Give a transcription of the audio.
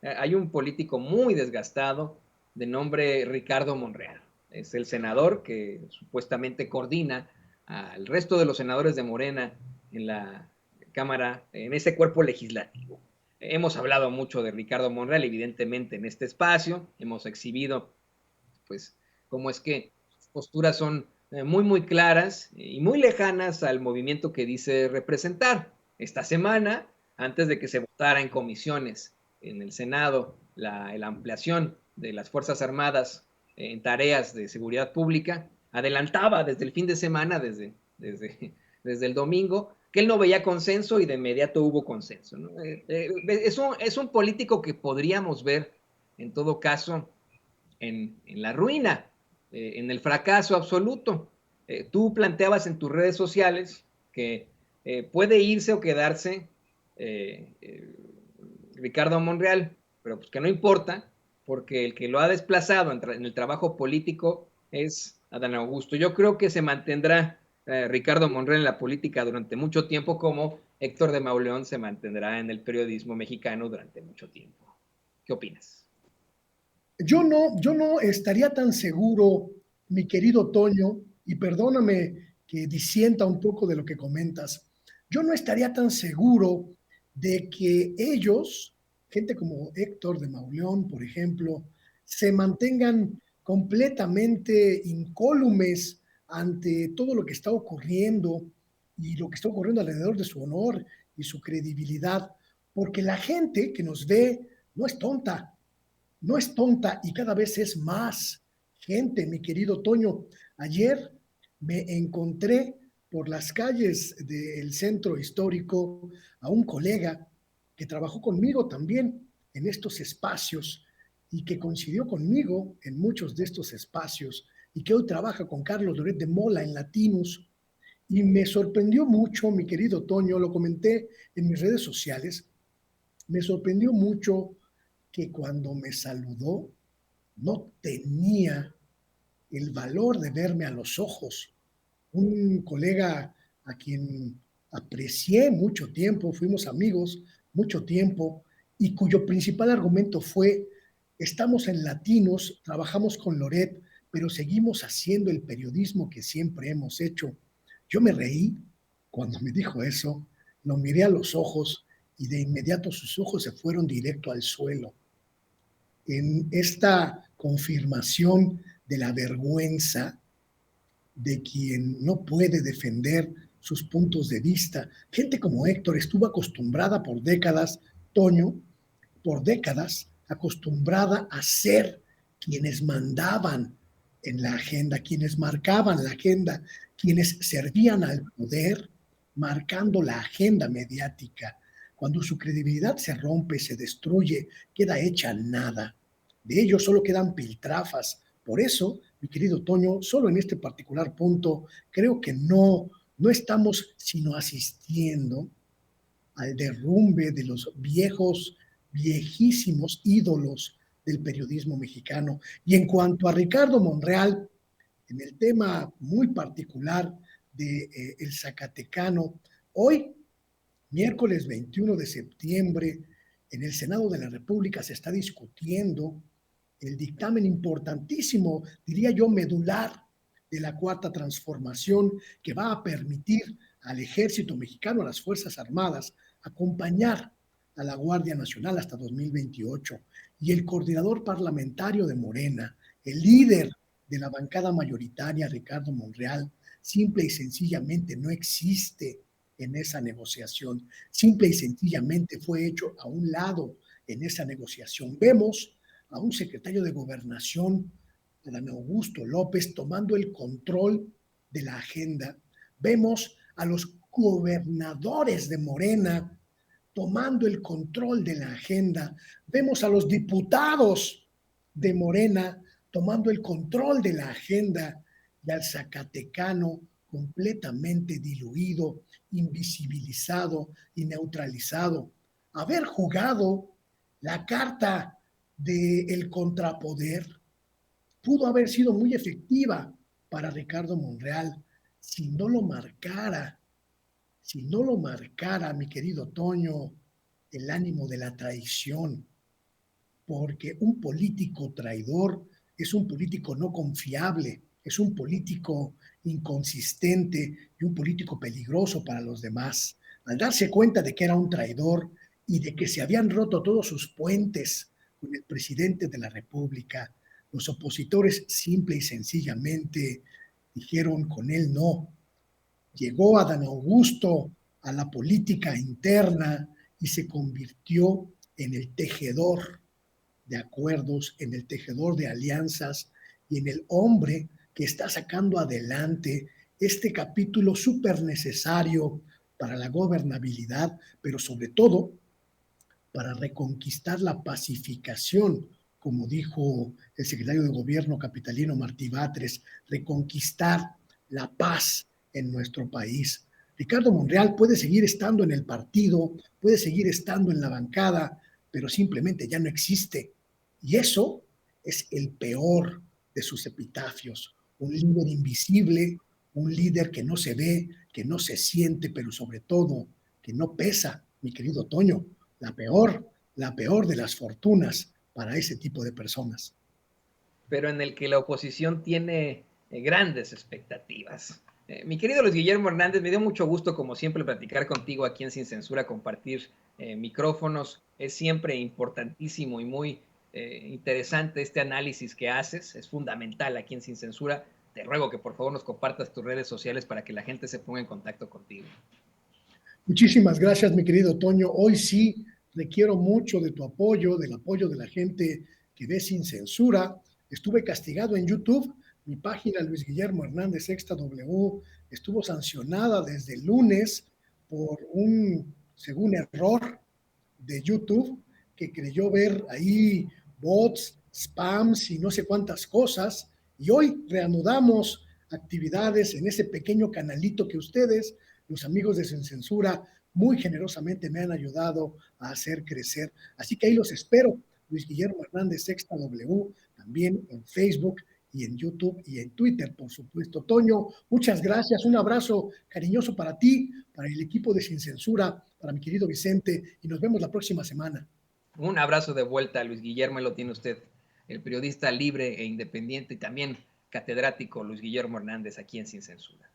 hay un político muy desgastado de nombre Ricardo Monreal. Es el senador que supuestamente coordina al resto de los senadores de Morena en la Cámara, en ese cuerpo legislativo. Hemos hablado mucho de Ricardo Monreal, evidentemente, en este espacio. Hemos exhibido, pues, cómo es que sus posturas son muy claras y muy lejanas al movimiento que dice representar. Esta semana, antes de que se votara en comisiones en el Senado la ampliación de las Fuerzas Armadas en tareas de seguridad pública, adelantaba desde el fin de semana, desde el domingo, que él no veía consenso y de inmediato hubo consenso, ¿no? Es un político que podríamos ver, en todo caso, en la ruina, en el fracaso absoluto. Tú planteabas en tus redes sociales que puede irse o quedarse eh, eh, Ricardo Monreal, pero pues que no importa, porque el que lo ha desplazado en el trabajo político es Adán Augusto. Yo creo que se mantendrá Ricardo Monreal en la política durante mucho tiempo, como Héctor de Mauleón se mantendrá en el periodismo mexicano durante mucho tiempo. ¿Qué opinas? Yo no estaría tan seguro, mi querido Toño, y perdóname que disienta un poco de lo que comentas, yo no estaría tan seguro de que ellos, gente como Héctor de Mauleón, por ejemplo, se mantengan completamente incólumes ante todo lo que está ocurriendo y lo que está ocurriendo alrededor de su honor y su credibilidad, porque la gente que nos ve no es tonta, no es tonta y cada vez es más gente, mi querido Toño. Ayer me encontré por las calles del centro histórico a un colega que trabajó conmigo también en estos espacios y que coincidió conmigo en muchos de estos espacios y que hoy trabaja con Carlos Loret de Mola en Latinus. Y me sorprendió mucho, mi querido Toño, lo comenté en mis redes sociales, me sorprendió mucho que cuando me saludó no tenía el valor de verme a los ojos. Un colega a quien aprecié mucho tiempo, fuimos amigos mucho tiempo, y cuyo principal argumento fue, estamos en Latinos, trabajamos con Loret, pero seguimos haciendo el periodismo que siempre hemos hecho. Yo me reí cuando me dijo eso, lo miré a los ojos y de inmediato sus ojos se fueron directo al suelo en esta confirmación de la vergüenza de quien no puede defender sus puntos de vista. Gente como Héctor estuvo acostumbrada por décadas, Toño, por décadas, acostumbrada a ser quienes mandaban en la agenda, quienes marcaban la agenda, quienes servían al poder, marcando la agenda mediática. Cuando su credibilidad se rompe, se destruye, queda hecha nada. De ellos solo quedan piltrafas. Por eso, mi querido Toño, solo en este particular punto, creo que no estamos sino asistiendo al derrumbe de los viejos, viejísimos ídolos del periodismo mexicano. Y en cuanto a Ricardo Monreal, en el tema muy particular de el Zacatecano, hoy, miércoles 21 de septiembre, en el Senado de la República se está discutiendo el dictamen importantísimo, diría yo, medular de la Cuarta Transformación, que va a permitir al Ejército Mexicano, a las Fuerzas Armadas, acompañar a la Guardia Nacional hasta 2028. Y el coordinador parlamentario de Morena, el líder de la bancada mayoritaria, Ricardo Monreal, simple y sencillamente no existe en esa negociación. Simple y sencillamente fue hecho a un lado en esa negociación. Vemos a un secretario de Gobernación, Adán Augusto López, tomando el control de la agenda. Vemos a los gobernadores de Morena tomando el control de la agenda. Vemos a los diputados de Morena tomando el control de la agenda y al Zacatecano completamente diluido, invisibilizado y neutralizado. Haber jugado la carta del contrapoder pudo haber sido muy efectiva para Ricardo Monreal si no lo marcara, si no lo marcara, mi querido Toño, el ánimo de la traición. porque un político traidor es un político no confiable, es un político inconsistente y un político peligroso para los demás. Al darse cuenta de que era un traidor y de que se habían roto todos sus puentes con el presidente de la República, los opositores simple y sencillamente dijeron con él no. Llegó Adán Augusto a la política interna y se convirtió en el tejedor de acuerdos, en el tejedor de alianzas y en el hombre que está sacando adelante este capítulo súper necesario para la gobernabilidad, pero sobre todo para reconquistar la pacificación, como dijo el secretario de Gobierno capitalino Martí Batres, reconquistar la paz en nuestro país. Ricardo Monreal puede seguir estando en el partido, puede seguir estando en la bancada, pero simplemente ya no existe. Y eso es el peor de sus epitafios. Un líder invisible, un líder que no se ve, que no se siente, pero sobre todo que no pesa, mi querido Toño, la peor de las fortunas para ese tipo de personas. Pero en el que la oposición tiene grandes expectativas. Mi querido Luis Guillermo Hernández, me dio mucho gusto, como siempre, platicar contigo aquí en Sin Censura, compartir micrófonos. Es siempre importantísimo y muy interesante este análisis que haces. Es fundamental aquí en Sin Censura. Te ruego que por favor nos compartas tus redes sociales para que la gente se ponga en contacto contigo. Muchísimas gracias, mi querido Toño. Hoy sí requiero mucho de tu apoyo, del apoyo de la gente que ve Sin Censura. Estuve castigado en YouTube. Mi página, Luis Guillermo Hernández Sexta W, estuvo sancionada desde el lunes por un, según error de YouTube, que creyó ver ahí bots, spams y no sé cuántas cosas. Y hoy reanudamos actividades en ese pequeño canalito que ustedes, los amigos de Sin Censura, muy generosamente me han ayudado a hacer crecer. Así que ahí los espero. Luis Guillermo Hernández Sexta W, también en Facebook y en YouTube y en Twitter, por supuesto. Toño, muchas gracias. Un abrazo cariñoso para ti, para el equipo de Sin Censura, para mi querido Vicente, y nos vemos la próxima semana. Un abrazo de vuelta, Luis Guillermo, lo tiene usted, el periodista libre e independiente y también catedrático Luis Guillermo Hernández aquí en Sin Censura.